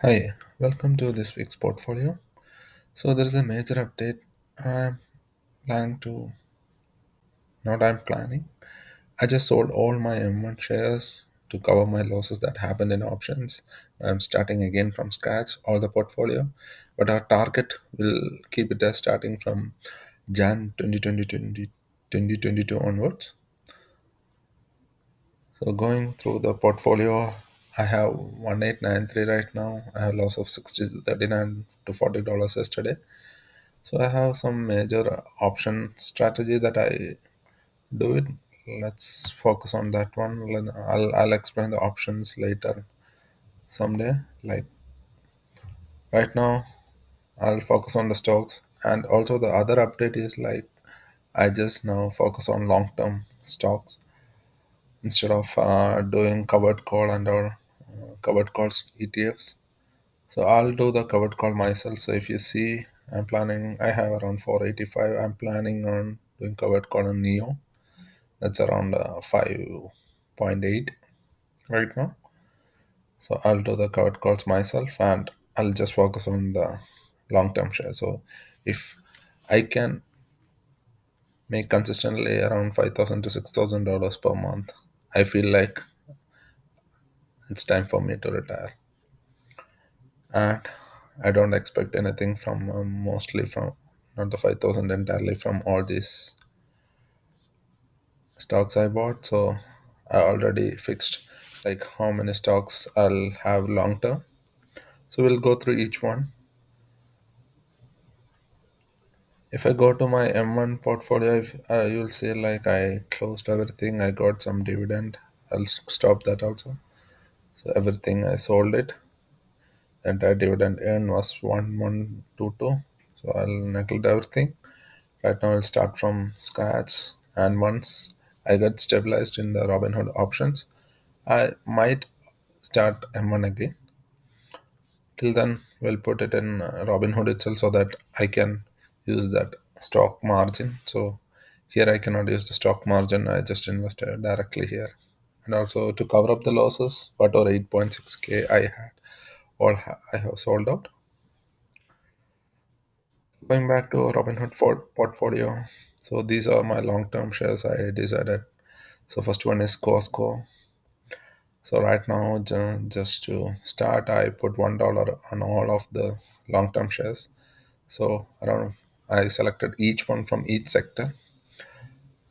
Hi, welcome to this week's portfolio. So there is a major update. I'm planning to, not I'm planning. I just sold all my M1 shares to cover my losses that happened in options. I'm starting again from scratch, all the portfolio, but our target will keep it as starting from Jan 2022 onwards. So going through the portfolio, I have 1893 right now. I have loss of 60 39 to $40 yesterday. So I have some major option strategy that I do it. Let's focus on that one. I'll explain the options later someday. Like right now, I'll focus on the stocks, and also the other update is like I just now focus on long term stocks instead of doing covered call and or covered calls ETFs. So I'll do the covered call myself. So if you see, I'm planning. I have around 485. I'm planning on doing covered call on Neo. That's around 5.8 right now. So I'll do the covered calls myself, and I'll just focus on the long term share. So if I can make consistently around $5,000 to $6,000 per month, I feel like it's time for me to retire. And I don't expect anything from mostly from not the 5,000 entirely from all these stocks I bought. So I already fixed like how many stocks I'll have long term. So we'll go through each one. If I go to my M1 portfolio, if, you'll see like I closed everything. I got some dividend. I'll stop that also. So everything I sold it. The entire dividend earn was 1122. So I'll neglect everything. Right now I'll start from scratch. And once I get stabilized in the Robinhood options, I might start M1 again. Till then, we'll put it in Robinhood itself so that I can use that stock margin. So here I cannot use the stock margin. I just invested directly here. And also to cover up the losses, whatever 8.6k I had, I have sold out. Going back to Robinhood portfolio. So these are my long-term shares I decided. So first one is Costco. So right now, just to start, I put $1 on all of the long-term shares. So around I selected each one from each sector.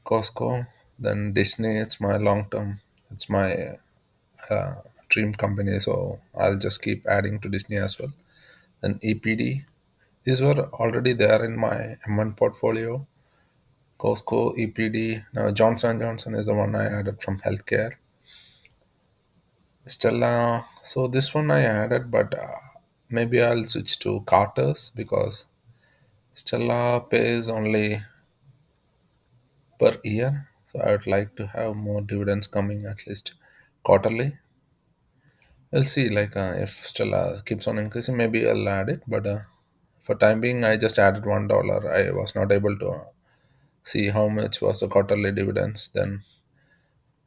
Costco, then Disney. It's my long term. It's my uh, dream company. So I'll just keep adding to Disney as well. Then EPD. These were already there in my M1 portfolio. Costco, EPD. Now Johnson Johnson is the one I added from healthcare. Stella. So this one I added, but maybe I'll switch to Carter's because Stella pays only per year. So I would like to have more dividends coming at least quarterly. We'll see like if Stella keeps on increasing, maybe I'll add it. But for time being, I just added $1. I was not able to see how much was the quarterly dividends. Then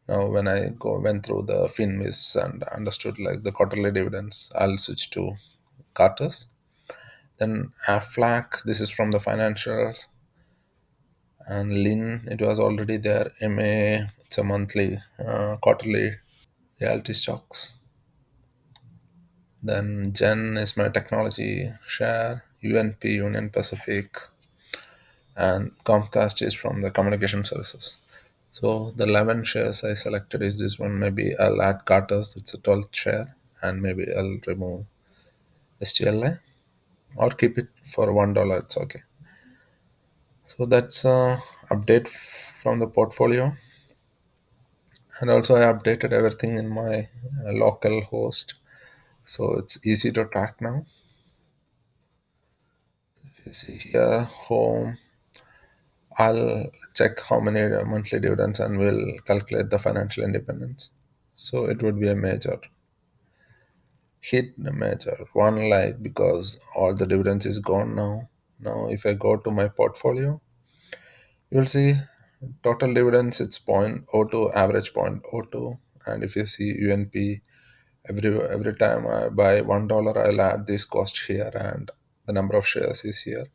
now when I go went through the Finviz and understood like the quarterly dividends, I'll switch to Carter's. Then Aflac, this is from the financials, and Lin, it was already there. MA, it's a monthly, quarterly reality stocks. Then Gen is my technology share, UNP, Union Pacific, and Comcast is from the communication services. So the 11 shares I selected is this one. Maybe I'll add Carter's, it's a 12th share, and maybe I'll remove STLI or keep it for $1. It's okay. So that's update from the portfolio. And also I updated everything in my local host, so it's easy to track now. You see here home, I'll check how many monthly dividends and we'll calculate the financial independence. So it would be a major hit, a major one, like because all the dividends is gone now. Now if I go to my portfolio, you'll see total dividends it's 0.02, average 0.02. And if you see UNP, Every time I buy $1, I'll add this cost here, and the number of shares is here.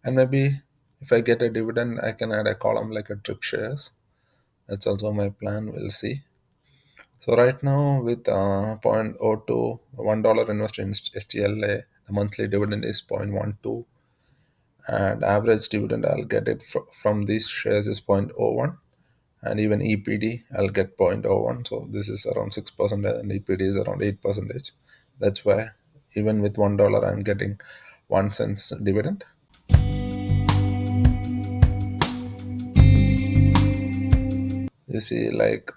And maybe if I get a dividend, I can add a column like a drip shares. That's also my plan. We'll see. So right now with point oh 0.02, $1 invested in STLA, the monthly dividend is 0.12, and average dividend I'll get it from these shares is 0.01, and even EPD I'll get 0.01. So this is around 6%, and EPD is around 8%. That's why even with $1 I'm getting 1 cents dividend. You see, like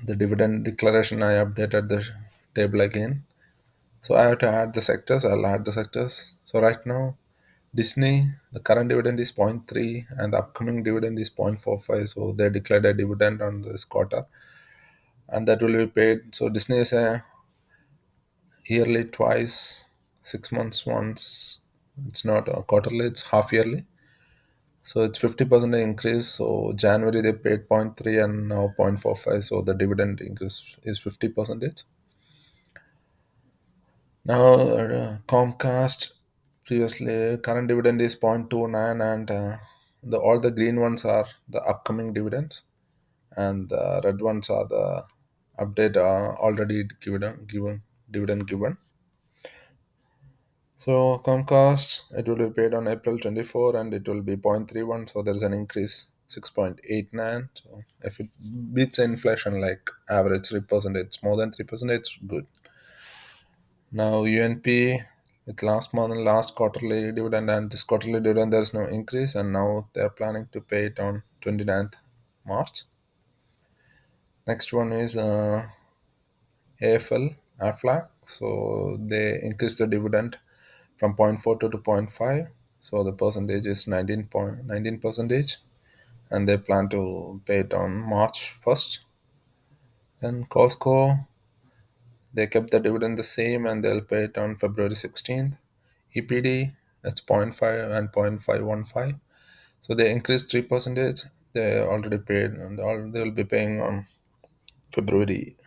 the dividend declaration, I updated the table again. So I have to add the sectors. I'll add the sectors. So right now, Disney, the current dividend is zero point 0.3 and the upcoming dividend is 0.45. So they declared a dividend on this quarter, and that will be paid. So Disney is a yearly twice, 6 months once. It's not a quarterly, it's half yearly. So it's 50% increase. So January they paid zero point 0.3 and now 0.45. So the dividend increase is 50%. Now, Comcast previously current dividend is 0.29, and the all the green ones are the upcoming dividends, and the red ones are the update already given dividend given. So Comcast, it will be paid on April 24 and it will be 0.31, so there is an increase 6.89. So if it beats inflation like average 3%, it's more than 3%, it's good. Now UNP, with last month and last quarterly dividend and this quarterly dividend, there is no increase, and now they are planning to pay it on 29th March. Next one is AFL, AFLAC. So they increased the dividend from 0.42 to 0.5. So the percentage is 19 percentage, and they plan to pay it on March 1st. Then Costco, they kept the dividend the same and they'll pay it on February 16th. EPD, that's zero point 0.5 and 0.515. So they increased 3 percentage. They already paid, and they will be paying on February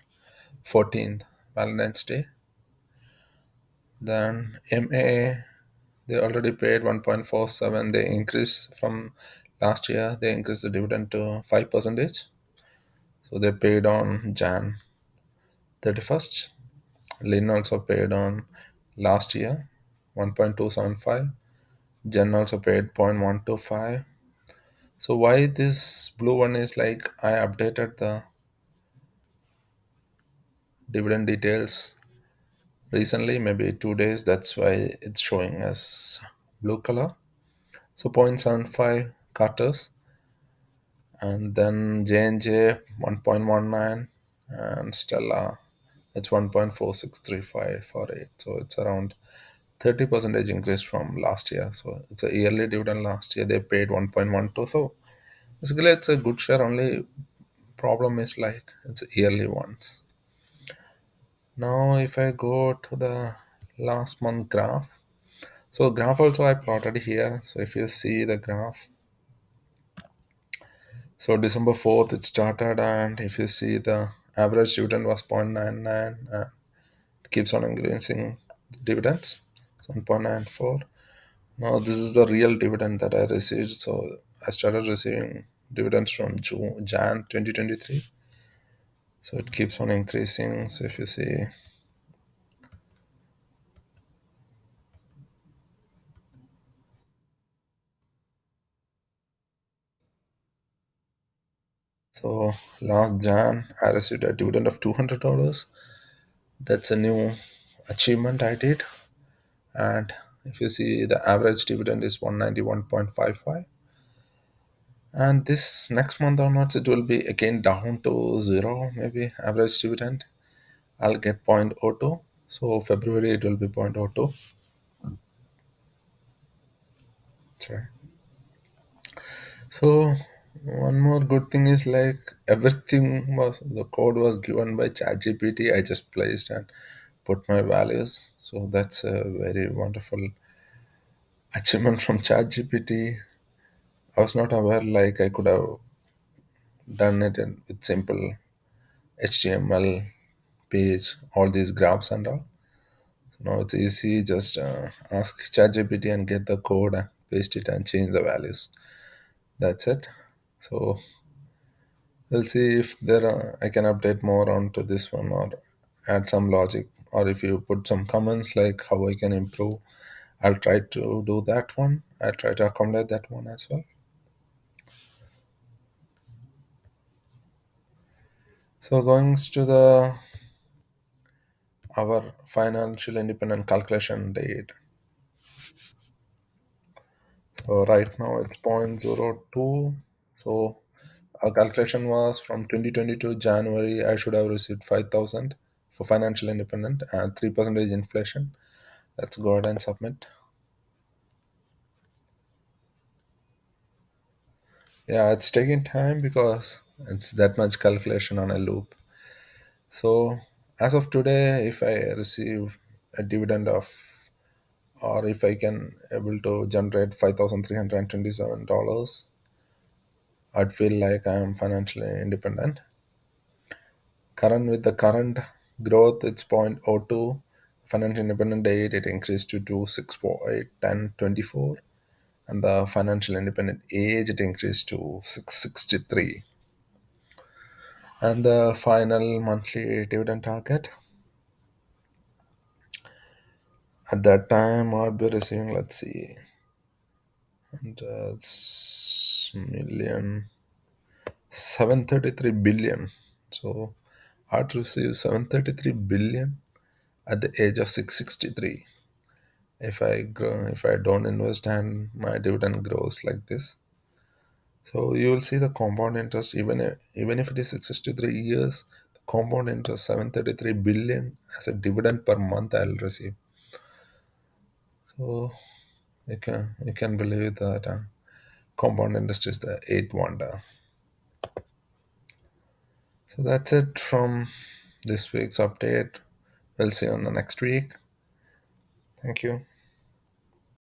14th, Valentine's Day. Then MA, they already paid 1.47. They increased from last year. They increased the dividend to 5 percentage. So they paid on Jan 31st. Lin also paid on last year 1.275. Jen also paid 0.125. So why this blue one is like I updated the dividend details recently, maybe 2 days. That's why it's showing as blue color. So 0.75 Carter's, and then J&J 1.19, and Stella it's 1.463548. So it's around 30 percentage increase from last year. So it's a yearly dividend. Last year they paid 1.12. So basically it's a good share. Only problem is like it's yearly ones. Now if I go to the last month graph, so graph also I plotted here. So if you see the graph, so December 4th it started, and if you see the average dividend was 0.99, it keeps on increasing dividends. So 1.94. Now this is the real dividend that I received. So I started receiving dividends from Jan 2023. So it keeps on increasing. So if you see, so last Jan I received a dividend of $200. That's a new achievement I did. And if you see, the average dividend is 191.55. And this next month onwards, it will be again down to zero, maybe average dividend. I'll get zero point zero 0.02. So February it will be zero point zero 0.02. Sorry. So one more good thing is like everything was the code was given by ChatGPT. I just placed and put my values. So that's a very wonderful achievement from ChatGPT. I was not aware like I could have done it with simple HTML, page all these graphs and all. Now it's easy, just ask ChatGPT and get the code and paste it and change the values. That's it. So we'll see if there are, I can update more onto this one or add some logic, or if you put some comments like how I can improve, I'll try to do that one. I'll try to accommodate that one as well. So going to the our financial independent calculation date. So right now it's 0.02. So our calculation was from 2022 January. I should have received 5,000 for financial independent and 3% inflation. Let's go ahead and submit. Yeah, it's taking time because it's that much calculation on a loop. So as of today, if I receive a dividend of, or if I can able to generate $5,327, I'd feel like I am financially independent. Current with the current growth, it's 0.02. Financial independent date, it increased to 2, 6, 4, 8, 10, 24. And the financial independent age, it increased to 663. And the final monthly dividend target, at that time, I'd be receiving, let's see, and it's million 733 billion. So I'd receive 733 billion at the age of 663 if I grow, if I don't invest and my dividend grows like this. So you will see the compound interest, even if it is 663 years, the compound interest 733 billion as a dividend per month I'll receive. So you can believe that compound interest is the eighth wonder. So that's it from this week's update. We'll see you on the next week. Thank you.